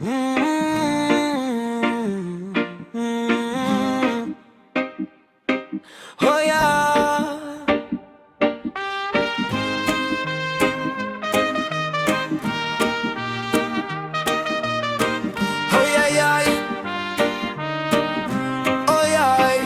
Oh yeah. Oh yeah, yeah. Oh yeah.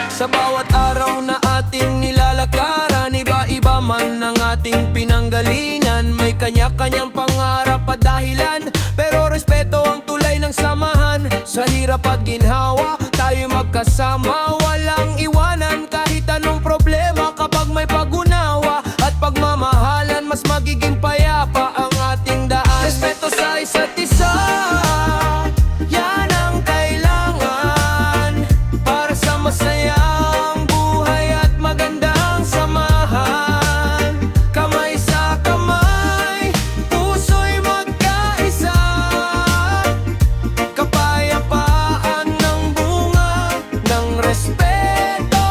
Sa bawat araw na ating nilalakaran, iba-iba man ang ating pinanggalingan. May kanya-kanyang pangarap at dahilan, pero respeto ang tulay ng samahan. Sa hirap at ginhawa, tayo magkasama, walang iwanan kahit anong problema. Kapag may pag-unawa at pagmamahalan, mas magiging payapa ang ating daan. Respeto sa isa't isa, yan ang kailangan para sa masayang buhay at magandang samahan. Kamay sa kamay, puso'y magkaisa, kapayapaan ng bunga ng respeto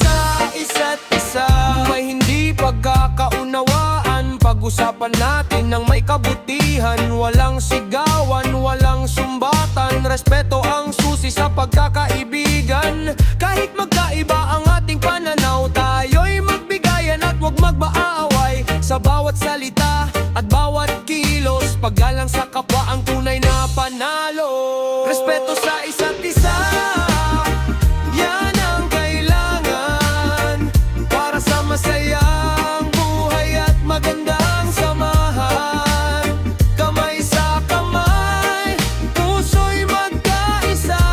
sa isa't isa. May hindi pagkakaunawaan, pag-usapan natin ng may kabutihan. Walang sigawan, walang sumbatan, respeto ang susi sa pagkakaibigan. Kahit magkaiba ang ating pananaw, tayo'y magbigayan at huwag magbaaway. Sa bawat salita at bawat kilos, paggalang sa kapwa ang tunay na panalo. Respeto sa isa't isa, yan ang kailangan para sa masayang buhay at magandang samahan. Kamay sa kamay, puso'y magkaisa,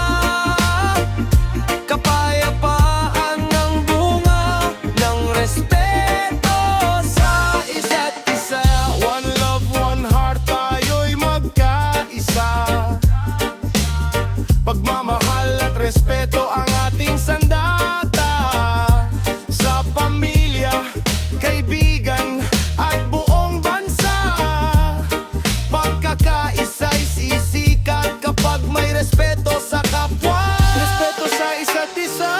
kapayapaan ng bunga ng respeto sa isa't isa. One love, one heart, tayo'y magkaisa. Pagmamahal at respeto ang ating sandata. Sa pamilya, kaibigan at buong bansa, pagkakaisa'y sisikat kapag may respeto sa kapwa. Respeto sa isa't isa,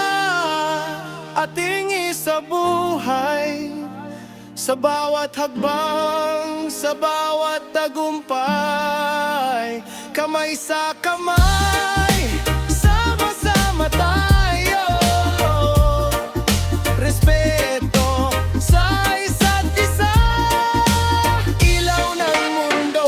ating isabuhay. Sa bawat hakbang, sa bawat tagumpay, kamay sa kamay, sama-sama tayo. Respeto sa isa't isa, ilaw ng mundo.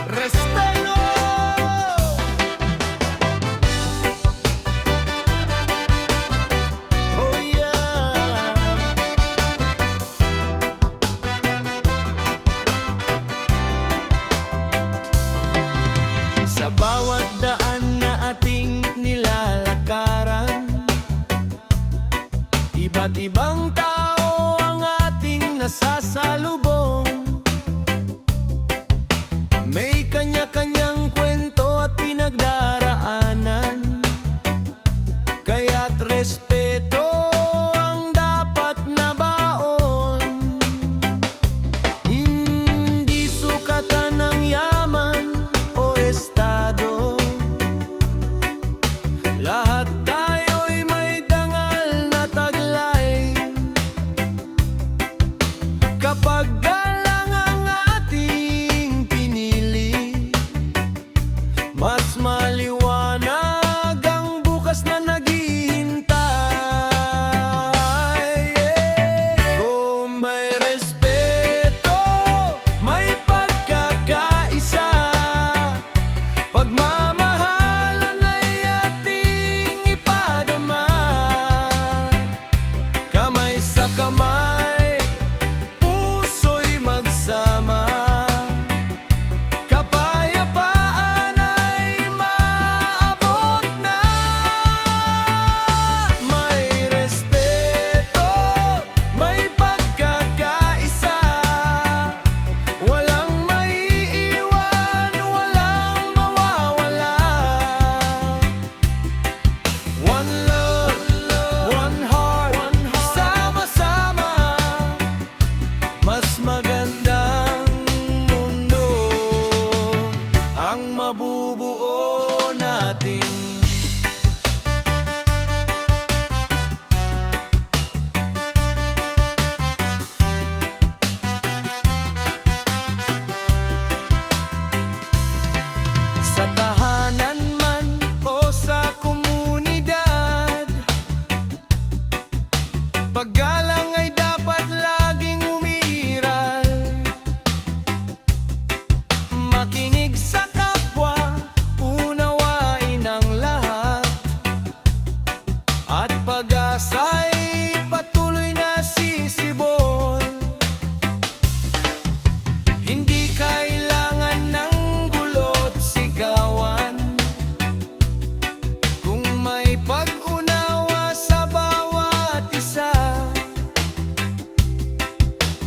Respeto. Oh yeah. Sa bawat daan na ating nilalakaran, iba't ibang tao ang ating nasasalubong. May kanya-kanyang kwento at pinagdaraanan, kaya't respeto ang dapat na baon. Hindi sukatan ng yaman o estado, lahat tayo'y may dangal na taglay. Kapag galang ang ating pinili, mas maliwanag ang bukas na naghihintay. Kung may respeto, may pagkakaisa, pagmamahalan ay ating ipadama. Kamay sa kamay, puso'y magsama, kapayapaan ay maabot na. May respeto, may pagkakaisa, dapat laging umiiral. Makinig sa kapwa, unawain ang lahat, at pag-asa'y patuloy na sisibol. Hindi kailangan ng gulo't sigawan, kung may pag-unawa sa bawat isa.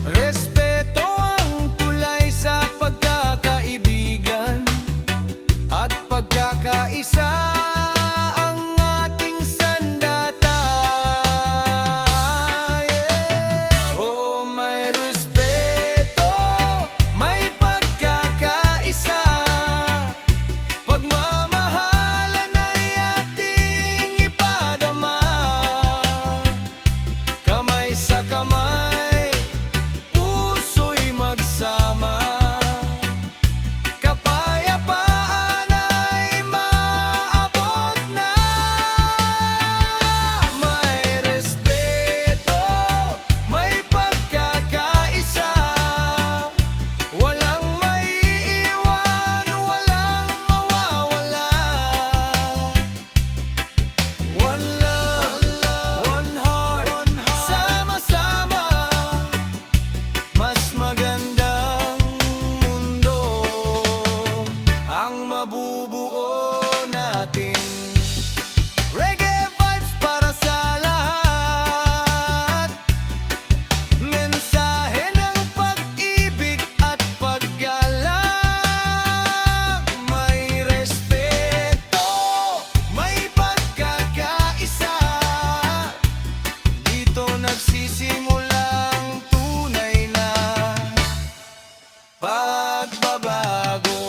Respeto ang tulay sa pagkakaibigan, at pagkakaisa ang ating sandata. Yeah. Oh, may respeto, may pagkakaisa, pagmamahalan ay ating ipadama. Kamay sa kamay, puso'y magsama, kapayapaan ay maabot na. May respeto, may pagkakaisa, walang maiiwan, walang mawawala. One love, one heart, sama-sama, mas magandang mundo ang mabubuo natin. Reggae vibes para sa lahat, mensahe ng pag-ibig at paggalang. May respeto, may pagkakaisa, dito nagsisimulang tunay na pagbabago.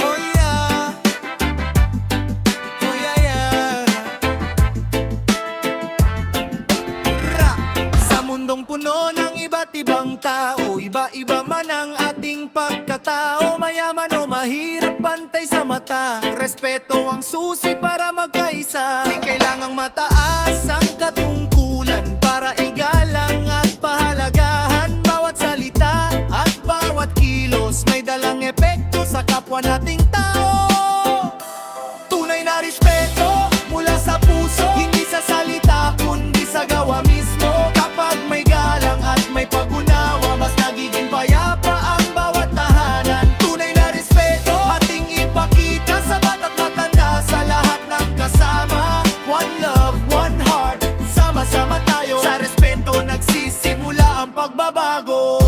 Oh yeah, oh yeah, yeah. Ra! Sa mundong puno ng iba't ibang tao, iba-iba man ang ating pagkatao. Mayaman o mahirap, pantay sa mata, respeto ang susi para magkaisa. Di kailangang mataas ang katungkulan para igalang at pahalagahan. Bawat salita at bawat kilos may dalang epekto sa kapwa nating tao. Tunay na respeto mula sa puso, hindi sa salita kundi sa gawa mismo. Kapag may galang at may pag-unawa, mas nagiging payapa ang bawat tahanan. Tunay na respeto ating ipakita sa bata't matanda, sa lahat ng kasama. One love, one heart, sama-sama tayo. Sa respeto nagsisimula ang pagbabago.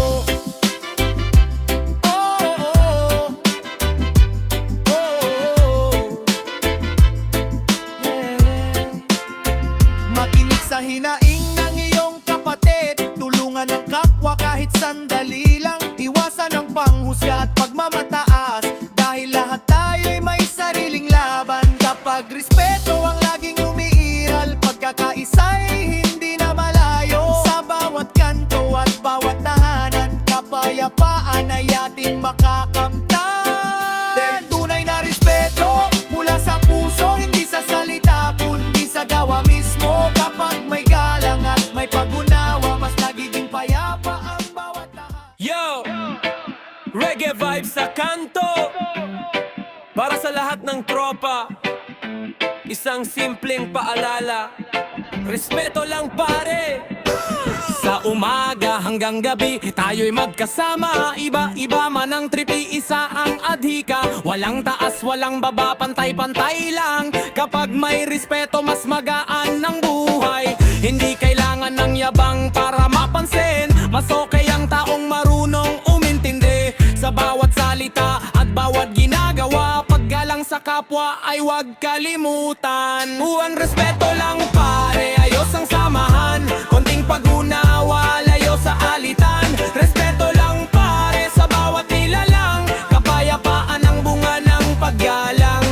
Makinig sa hinaing ng iyong kapatid, tulungan ang kapwa kahit sandali lang. Iwasan ang panghusga at pagmamataas, dahil lahat tayo'y may sariling laban. Kapag respeto ang laging umiiral, pagkakaisa'y hindi na malayo. Sa bawat kanto at bawat tahanan, kapayapaan ay ating makakamtan. Tunay na respeto mula sa puso, hindi sa salita kundi sa gawa mismo. Kapag may galang at may pag-unawa, mas nagiging payapa ang bawat tahanan. Yo! Reggae vibes sa kanto, para sa lahat ng tropa. Isang simpleng paalala, respeto lang pare. Sa umaga hanggang gabi, tayo'y magkasama. Iba-iba man ang tripi, isa ang adhika. Walang taas, walang baba, pantay-pantay lang. Kapag may respeto, mas magaan ang buhay. Hindi kailangan ng yabang para mapansin, mas okay ang taong marunong umintindi sa bawat salita at bawat ginagawa. Paggalang sa kapwa ay huwag kalimutan. Buwan respeto lang pare, ayos ang samahan. Konting pag-unawa, layo sa alitan. Respeto lang pare sa bawat nilalang. Kapayapaan ang bunga ng paggalang.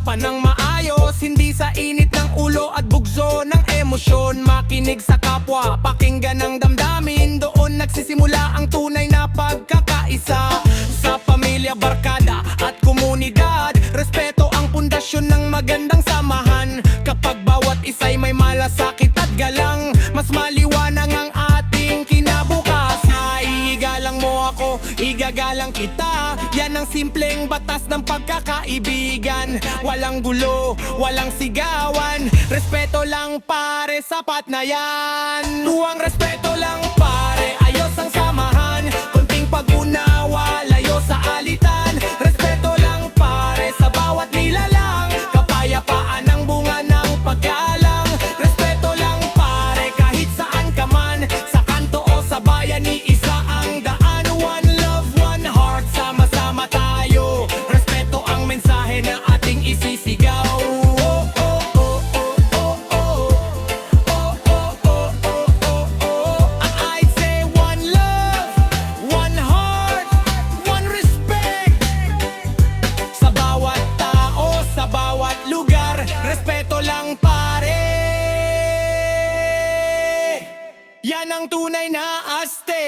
Pag-usapan ng maayos, hindi sa init ng ulo at bugso ng emosyon. Makinig sa kapwa, pakinggan ang damdamin. Doon nagsisimula ang tunay na pagkakaisa. Sa pamilya, barkada at komunidad, respeto ang pundasyon ng magandang samahan. Kapag bawat isa'y may malasakit at galang, mas maliwanag ang ating kinabukasan. Igalang mo ako, igagalang kita. Yan ang simpleng batas ng pagkakaibigan. Walang gulo, walang sigawan. Respeto lang pare, sapat na yan. Tuwang respeto lang pare, ayos ang samahan. Konting pag-unawa, layo sa alitan. Respeto lang pare, sa bawat nilalang. Kapayapaan ang bunga ng paggalang. Respeto lang pare, kahit saan ka man. Sa kanto o sa bayan, iisa ang daan. One love, one heart, sama-sama tayo. Respeto ang mensahe na ating isisigaw. Oh, oh, oh, oh, oh, oh. Oh, oh, oh, oh, oh, oh. I'd say one love, one heart, one respect. Sa bawat tao, sa bawat lugar, respeto lang pare. Yan ang tunay na Aztec.